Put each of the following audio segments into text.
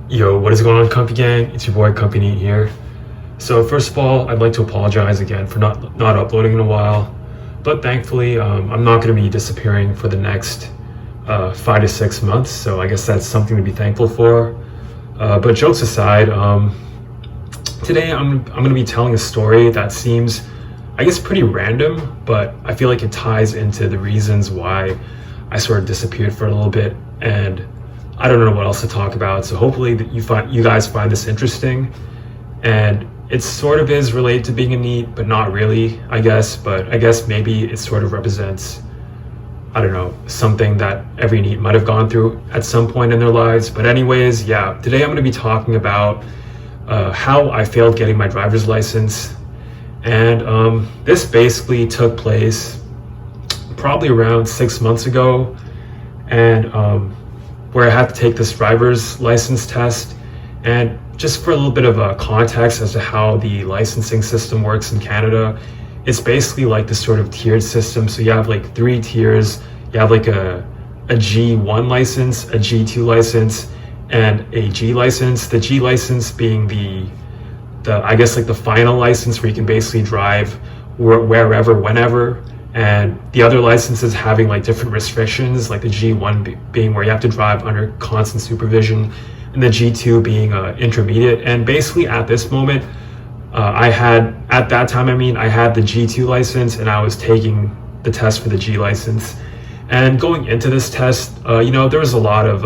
Yo, what is going on, Company Gang? It's your boy Company here. So first of all, I'd like to apologize again for not uploading in a while, but thankfully I'm not going to be disappearing for the next 5 to 6 months. So I guess that's something to be thankful for. But jokes aside, today I'm going to be telling a story that seems, I guess, pretty random, but I feel like it ties into the reasons why I sort of disappeared for a little bit, and I don't know what else to talk about. So hopefully that you guys find this interesting. And it sort of is related to being a NEET, but not really, I guess. But I guess maybe it sort of represents, I don't know, something that every NEET might have gone through at some point in their lives. But anyways, yeah, today I'm going to be talking about how I failed getting my driver's license. And this basically took place probably around 6 months ago. And where I had to take this driver's license test. And just for a little bit of a context as to how the licensing system works in Canada, it's basically like this sort of tiered system. So you have like 3 tiers. You have like a G1 license, a G2 license, and a G license. The G license being the I guess like the final license where you can basically drive wherever, whenever. And the other licenses having like different restrictions, like the G1 being where you have to drive under constant supervision, and the G2 being intermediate. And basically at this moment, I had the G2 license, and I was taking the test for the G license. And going into this test, there was a lot of,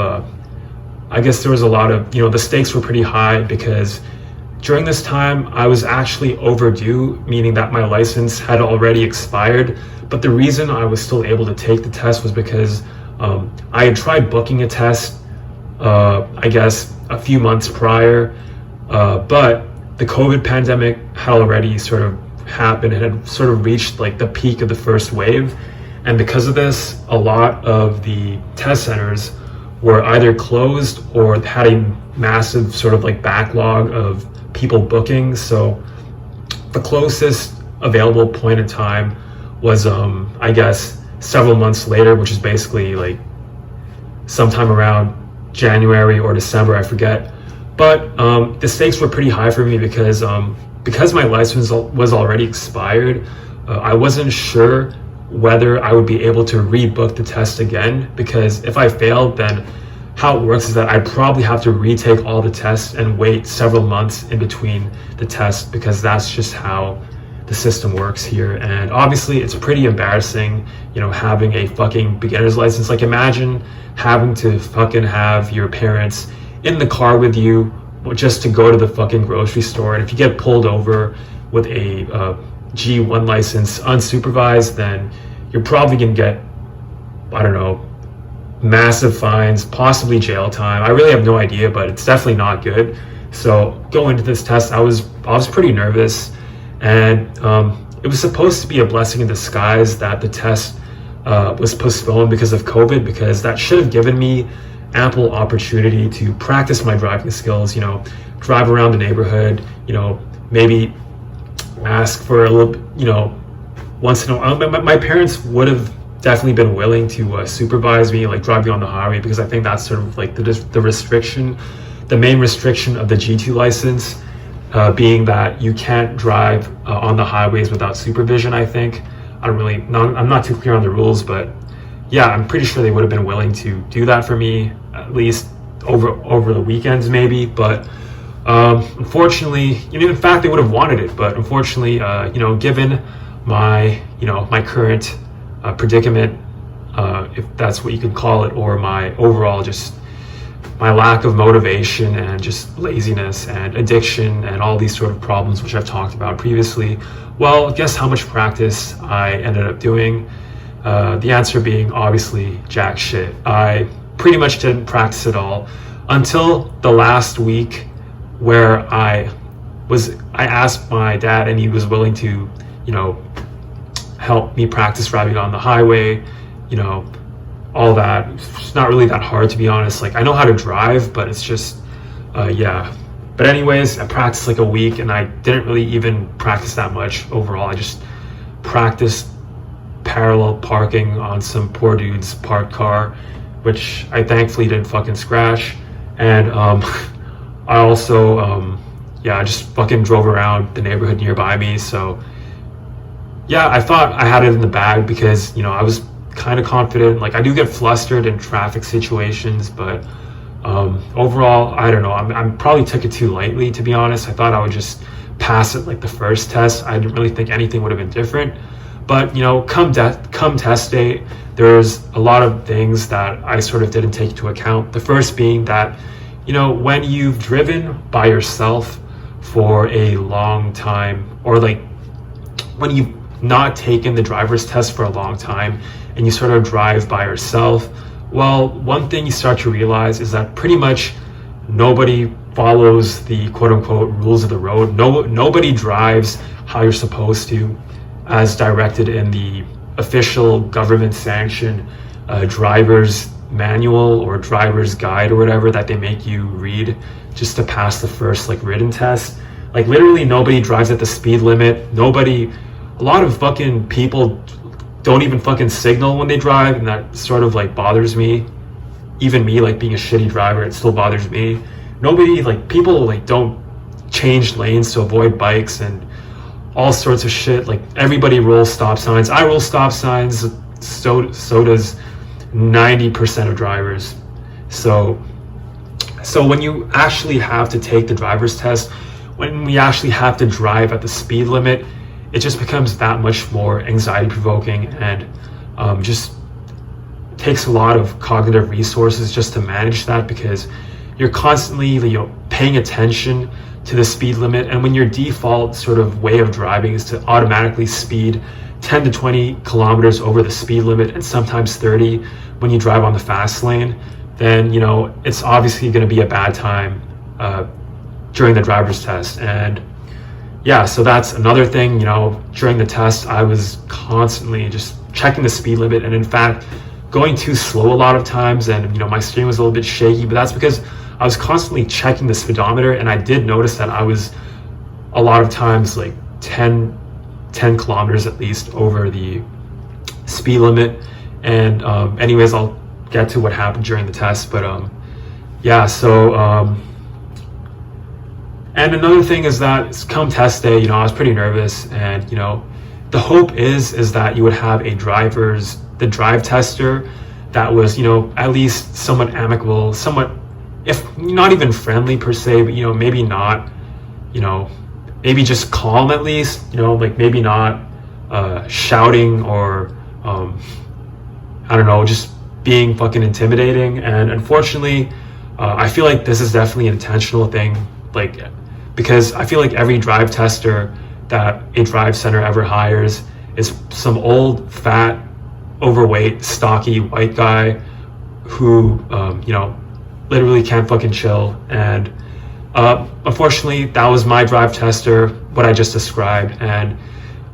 the stakes were pretty high, because during this time, I was actually overdue, meaning that my license had already expired. But the reason I was still able to take the test was because I had tried booking a test, I guess, a few months prior. But the COVID pandemic had already sort of happened. It had sort of reached like the peak of the first wave. And because of this, a lot of the test centers were either closed or had a massive sort of like backlog of people booking. So the closest available point in time was I guess several months later, which is basically like sometime around January or December, I forget. But the stakes were pretty high for me because my license was already expired. I wasn't sure whether I would be able to rebook the test again, because if I failed, then how it works is that I'd probably have to retake all the tests and wait several months in between the tests, because that's just how the system works here. And obviously it's pretty embarrassing, having a fucking beginner's license. Like, imagine having to fucking have your parents in the car with you just to go to the fucking grocery store. And if you get pulled over with a G1 license unsupervised, then you're probably gonna get, I don't know, massive fines, possibly jail time. I really have no idea, but it's definitely not good. So going into this test, I was pretty nervous, and it was supposed to be a blessing in disguise that the test was postponed because of COVID, because that should have given me ample opportunity to practice my driving skills, drive around the neighborhood, maybe ask for a little, once in a while. My parents would have definitely been willing to supervise me, like driving on the highway, because I think that's sort of like the restriction, the main restriction of the G2 license, being that you can't drive on the highways without supervision. I think I'm not too clear on the rules, but yeah, I'm pretty sure they would have been willing to do that for me, at least over the weekends maybe. But unfortunately, in fact, they would have wanted it, but unfortunately, given my current predicament, if that's what you could call it, or my overall just my lack of motivation and just laziness and addiction and all these sort of problems which I've talked about previously, well, guess how much practice I ended up doing? The answer being obviously jack shit. I pretty much didn't practice at all until the last week, where I asked my dad, and he was willing to help me practice driving on the highway, all that. It's not really that hard, to be honest. Like, I know how to drive, but it's just, yeah. But anyways, I practiced like a week, and I didn't really even practice that much overall. I just practiced parallel parking on some poor dude's parked car, which I thankfully didn't fucking scratch. And I also, yeah, I just fucking drove around the neighborhood nearby me. So yeah, I thought I had it in the bag because, you know, I was kind of confident. Like, I do get flustered in traffic situations, but overall, I don't know. I'm probably took it too lightly, to be honest. I thought I would just pass it like the first test. I didn't really think anything would have been different. But, you know, come test day, there's a lot of things that I sort of didn't take into account. The first being that, you know, when you've driven by yourself for a long time, or like when you've not taken the driver's test for a long time and you sort of drive by yourself, well, one thing you start to realize is that pretty much nobody follows the quote unquote rules of the road. Nobody drives how you're supposed to, as directed in the official government sanctioned driver's manual or driver's guide or whatever that they make you read just to pass the first like written test. Like, literally nobody drives at the speed limit. A lot of fucking people don't even fucking signal when they drive, and that sort of like bothers me. Even me, like being a shitty driver, it still bothers me. People like don't change lanes to avoid bikes and all sorts of shit. Like, everybody rolls stop signs. I roll stop signs. So does 90% of drivers. So when you actually have to take the driver's test, when we actually have to drive at the speed limit, it just becomes that much more anxiety provoking, and just takes a lot of cognitive resources just to manage that, because you're constantly, you know, paying attention to the speed limit. And when your default sort of way of driving is to automatically speed 10 to 20 kilometers over the speed limit, and sometimes 30 when you drive on the fast lane, then, you know, it's obviously going to be a bad time during the driver's test. And yeah, so that's another thing. You know, during the test, I was constantly just checking the speed limit, and in fact, going too slow a lot of times, and, you know, my steering was a little bit shaky, but that's because I was constantly checking the speedometer, and I did notice that I was a lot of times like 10 kilometers at least over the speed limit. And anyways, I'll get to what happened during the test, but yeah, so and another thing is that come test day, you know, I was pretty nervous, and, you know, the hope is that you would have the drive tester that was, you know, at least somewhat amicable, somewhat, if not even friendly per se, but, you know, maybe not, you know, maybe just calm at least, you know, like maybe not shouting or I don't know, just being fucking intimidating. And unfortunately, I feel like this is definitely an intentional thing, like, because I feel like every drive tester that a drive center ever hires is some old, fat, overweight, stocky white guy who, you know, literally can't fucking chill. And unfortunately, that was my drive tester, what I just described. And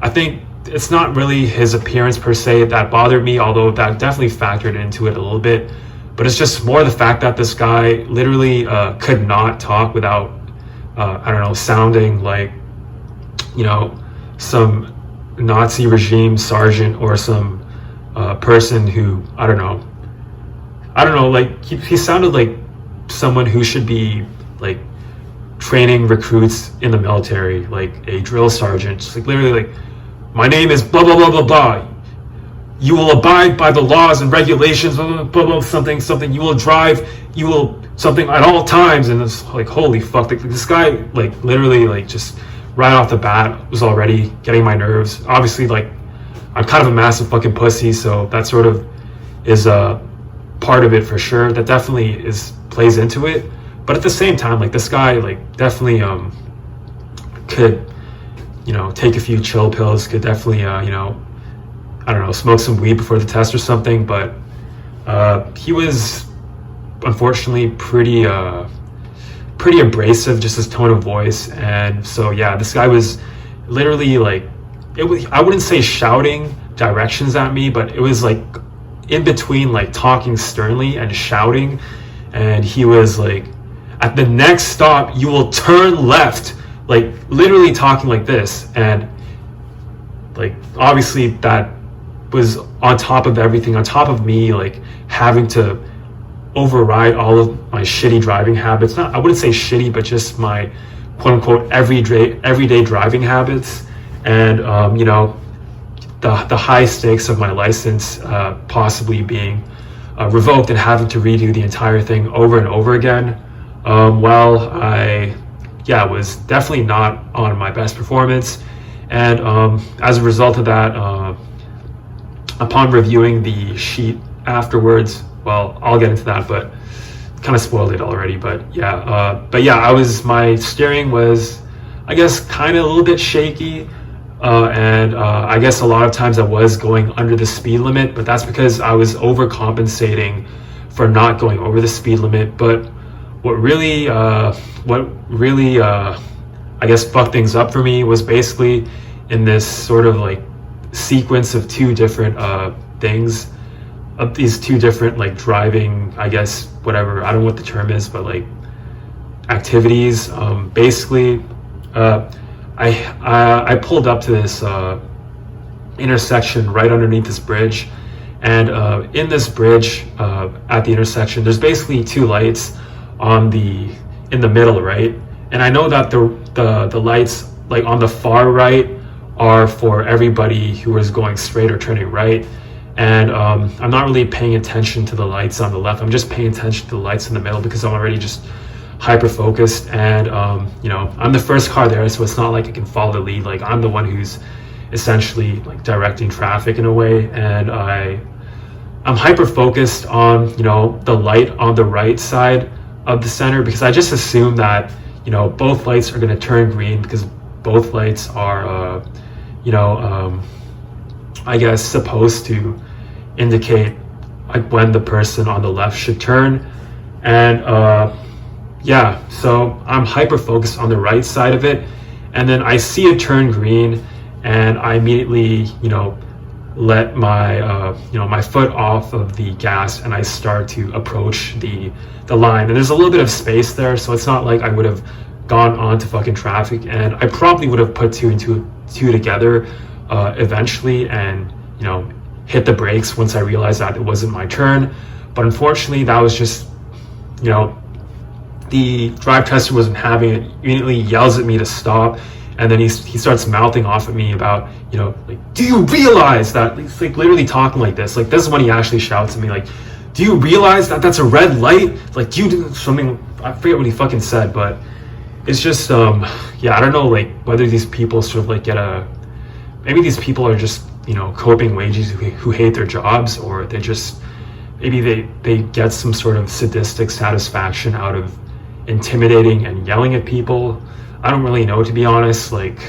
I think it's not really his appearance per se that bothered me, although that definitely factored into it a little bit. But it's just more the fact that this guy literally could not talk without, I don't know, sounding like, you know, some Nazi regime sergeant or some person who, I don't know, like he sounded like someone who should be like training recruits in the military, like a drill sergeant, just like literally like, my name is blah, blah, blah, blah, blah. You will abide by the laws and regulations, blah, blah, blah, blah, something. You will drive, you will something at all times. And it's like, holy fuck, like, this guy, like, literally, like, just right off the bat was already getting my nerves. Obviously, like, I'm kind of a massive fucking pussy, so that sort of is a part of it for sure. That definitely plays into it. But at the same time, like, this guy, like, definitely could, you know, take a few chill pills, could definitely, you know, I don't know, smoke some weed before the test or something. But he was unfortunately pretty abrasive, just his tone of voice. And so, yeah, this guy was literally like, I wouldn't say shouting directions at me, but it was like in between, like talking sternly and shouting. And he was like, at the next stop, you will turn left. Like, literally talking like this. And like, obviously that was on top of everything, on top of me like having to override all of my shitty driving habits. Not, I wouldn't say shitty, but just my quote unquote everyday driving habits, and you know, the high stakes of my license possibly being revoked and having to redo the entire thing over and over again. Well, I was definitely not on my best performance, and as a result of that, upon reviewing the sheet afterwards, well, I'll get into that, but kind of spoiled it already. But my steering was, I guess, kind of a little bit shaky, and I guess a lot of times I was going under the speed limit, but that's because I was overcompensating for not going over the speed limit. But what really I guess fucked things up for me was basically in this sort of like sequence of two different things, of these two different like driving, I guess, whatever, I don't know what the term is, but like activities. Basically, I pulled up to this intersection right underneath this bridge, and in this bridge at the intersection, there's basically two lights in the middle, right? And I know that the lights like on the far right are for everybody who is going straight or turning right, and I'm not really paying attention to the lights on the left. I'm just paying attention to the lights in the middle because I'm already just hyper focused, and you know, I'm the first car there, so it's not like I can follow the lead. Like, I'm the one who's essentially like directing traffic in a way, and I'm hyper focused on, you know, the light on the right side of the center, because I just assume that, you know, both lights are going to turn green, because both lights are I guess supposed to indicate like when the person on the left should turn. And so I'm hyper focused on the right side of it, and then I see it turn green, and I immediately, you know, let my my foot off of the gas, and I start to approach the line. And there's a little bit of space there, so it's not like I would have gone onto fucking traffic, and I probably would have put two and two together eventually, and, you know, hit the brakes once I realized that it wasn't my turn. But unfortunately, that was just, you know, the drive tester wasn't having it. Immediately yells at me to stop, and then he starts mouthing off at me about, you know, like, do you realize that, he's like literally talking like this. Like, this is when he actually shouts at me, like, do you realize that that's a red light? Like, do you do something? I forget what he fucking said, but it's just I don't know, like, whether these people sort of like maybe these people are just, you know, coping wages who hate their jobs, or they just, maybe they get some sort of sadistic satisfaction out of intimidating and yelling at people. I don't really know, to be honest. Like,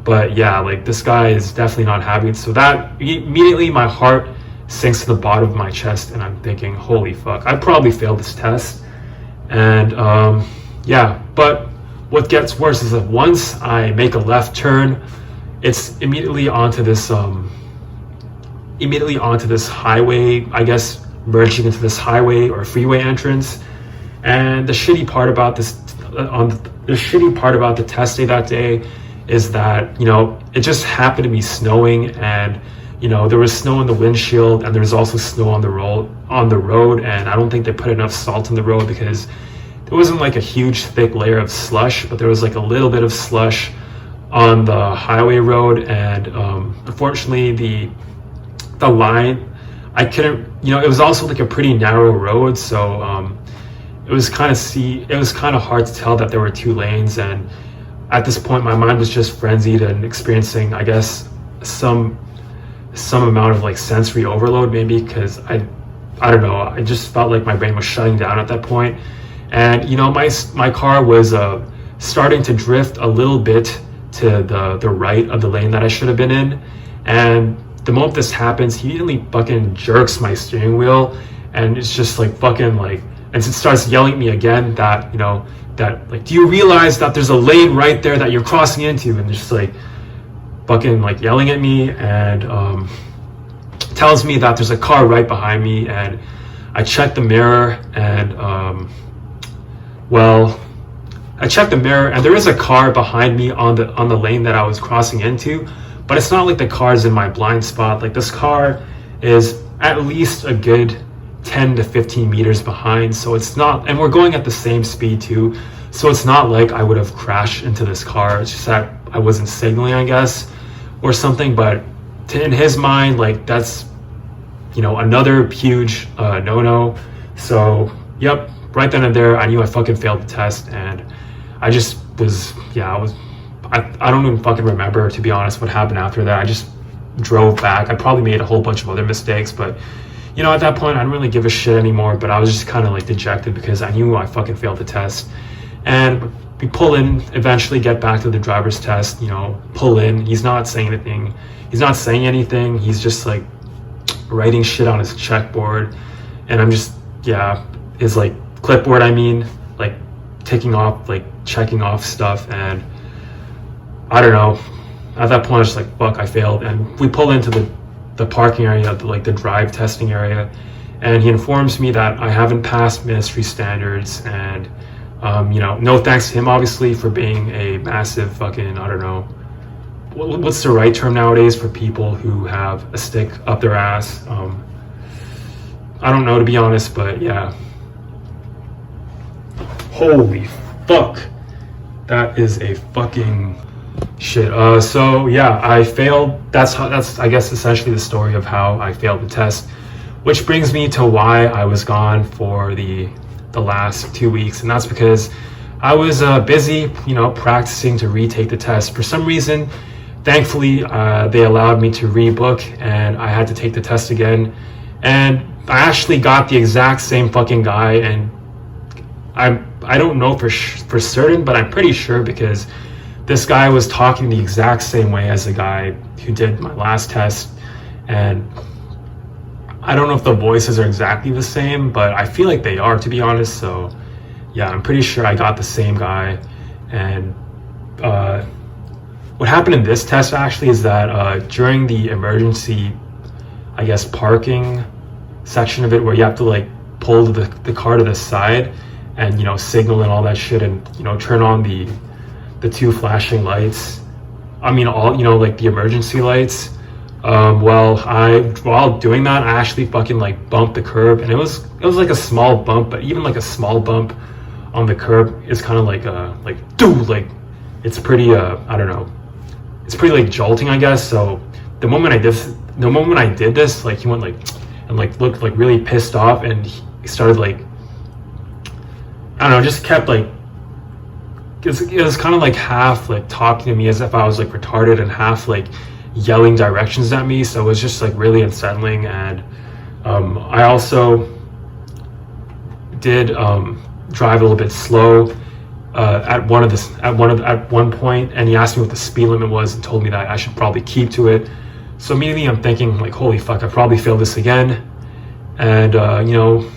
but yeah, like, this guy is definitely not happy. So that immediately my heart sinks to the bottom of my chest, and I'm thinking, holy fuck, I probably failed this test. And but what gets worse is that once I make a left turn, it's immediately onto this highway, I guess, merging into this highway or freeway entrance. And the shitty part about the test day that day is that, you know, it just happened to be snowing, and, you know, there was snow in the windshield, and there was also snow on the road, and I don't think they put enough salt on the road, because there wasn't like a huge thick layer of slush, but there was like a little bit of slush on the highway road. And unfortunately, the line, I couldn't, you know, it was also like a pretty narrow road, so it was kind of hard to tell that there were two lanes. And at this point, my mind was just frenzied and experiencing, I guess, some amount of like sensory overload, maybe, because I don't know, I just felt like my brain was shutting down at that point. And, you know, my car was starting to drift a little bit to the right of the lane that I should have been in. And the moment this happens, he immediately fucking jerks my steering wheel, and it's just like fucking like, and it starts yelling at me again that, you know, that like, do you realize that there's a lane right there that you're crossing into? And just like fucking like yelling at me, and tells me that there's a car right behind me. And I checked the mirror, and I checked the mirror, and there is a car behind me on the lane that I was crossing into, but it's not like the car's in my blind spot. Like, this car is at least a good 10 to 15 meters behind, so it's not, and we're going at the same speed too, so it's not like I would have crashed into this car. It's just that I wasn't signaling, I guess, or something. But in his mind, like, that's, you know, another huge no-no. So yep, right then and there I knew I fucking failed the test, and I just was, I don't even fucking remember, to be honest, what happened after that. I just drove back. I probably made a whole bunch of other mistakes, but you know, at that point I didn't really give a shit anymore. But I was just kind of like dejected because I knew I fucking failed the test. And we pull in, eventually get back to the driver's test, you know, pull in. He's not saying anything. He's just like writing shit on his checkboard. And I'm just, his like clipboard, I mean, like ticking off, like checking off stuff. And I don't know, at that point I was just like, fuck, I failed. And we pull into the parking area, like the drive testing area. And he informs me that I haven't passed ministry standards. And you know, no thanks to him, obviously, for being a massive fucking, I don't know, what's the right term nowadays for people who have a stick up their ass? I don't know, to be honest, but yeah. Holy fuck. That is a fucking shit. So yeah, I failed. That's I guess essentially the story of how I failed the test, which brings me to why I was gone for the last 2 weeks. And that's because I was busy, you know, practicing to retake the test. For some reason, thankfully, they allowed me to rebook, and I had to take the test again. And I actually got the exact same fucking guy, and I don't know for certain, but I'm pretty sure, because this guy was talking the exact same way as the guy who did my last test. And I don't know if the voices are exactly the same, but I feel like they are, to be honest. So yeah, I'm pretty sure I got the same guy. And what happened in this test actually is that during the emergency, I guess, parking section of it, where you have to like pull the car to the side and, you know, signal and all that shit, and, you know, turn on the two flashing lights. I mean, all, you know, like the emergency lights. While doing that, I actually fucking like bumped the curb, and it was like a small bump, but even like a small bump on the curb is kind of like it's pretty I don't know, it's pretty like jolting, I guess. So the moment I did this, like, he went like, and like looked like really pissed off, and he started like, I don't know, just kept like, it was kind of like half like talking to me as if I was like retarded, and half like yelling directions at me. So it was just like really unsettling. And I also did drive a little bit slow at one point, and he asked me what the speed limit was and told me that I should probably keep to it. So immediately I'm thinking like, holy fuck, I probably failed this again. And you know,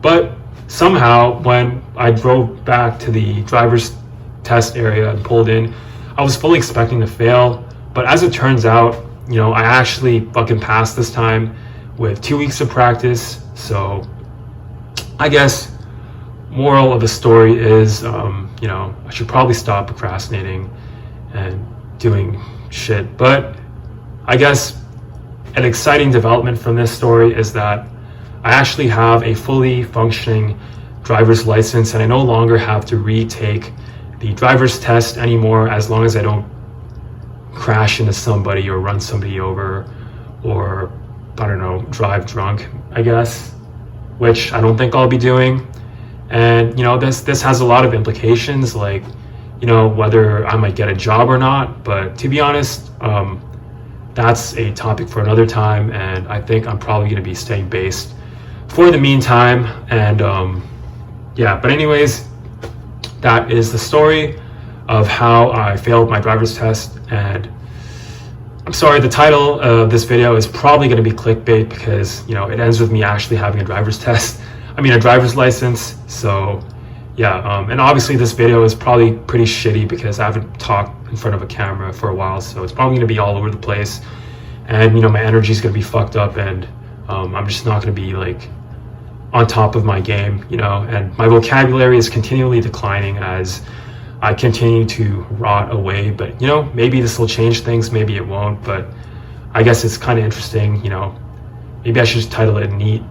but somehow when I drove back to the driver's test area and pulled in, I was fully expecting to fail. But as it turns out, you know, I actually fucking passed this time with 2 weeks of practice. So I guess moral of the story is, you know, I should probably stop procrastinating and doing shit. But I guess an exciting development from this story is that I actually have a fully functioning driver's license, and I no longer have to retake the driver's test anymore, as long as I don't crash into somebody or run somebody over, or I don't know, drive drunk, I guess, which I don't think I'll be doing. And you know, this has a lot of implications, like, you know, whether I might get a job or not. But to be honest, that's a topic for another time, and I think I'm probably going to be staying based for the meantime. And yeah, but anyways, that is the story of how I failed my driver's test. And I'm sorry, the title of this video is probably going to be clickbait, because, you know, it ends with me actually having a driver's test. I mean, a driver's license. So yeah, and obviously this video is probably pretty shitty because I haven't talked in front of a camera for a while, so it's probably going to be all over the place, and, you know, my energy is going to be fucked up, and I'm just not going to be like on top of my game, you know, and my vocabulary is continually declining as I continue to rot away. But, you know, maybe this will change things, maybe it won't, but I guess it's kind of interesting, you know. Maybe I should just title it NEET,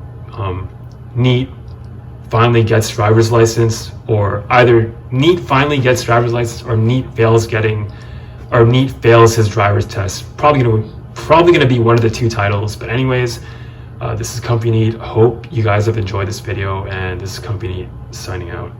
NEET finally gets driver's license, or either NEET finally gets driver's license, or NEET fails his driver's test. Probably gonna be one of the two titles. But anyways, this is Company NEET. Hope you guys have enjoyed this video, and this is Company NEET signing out.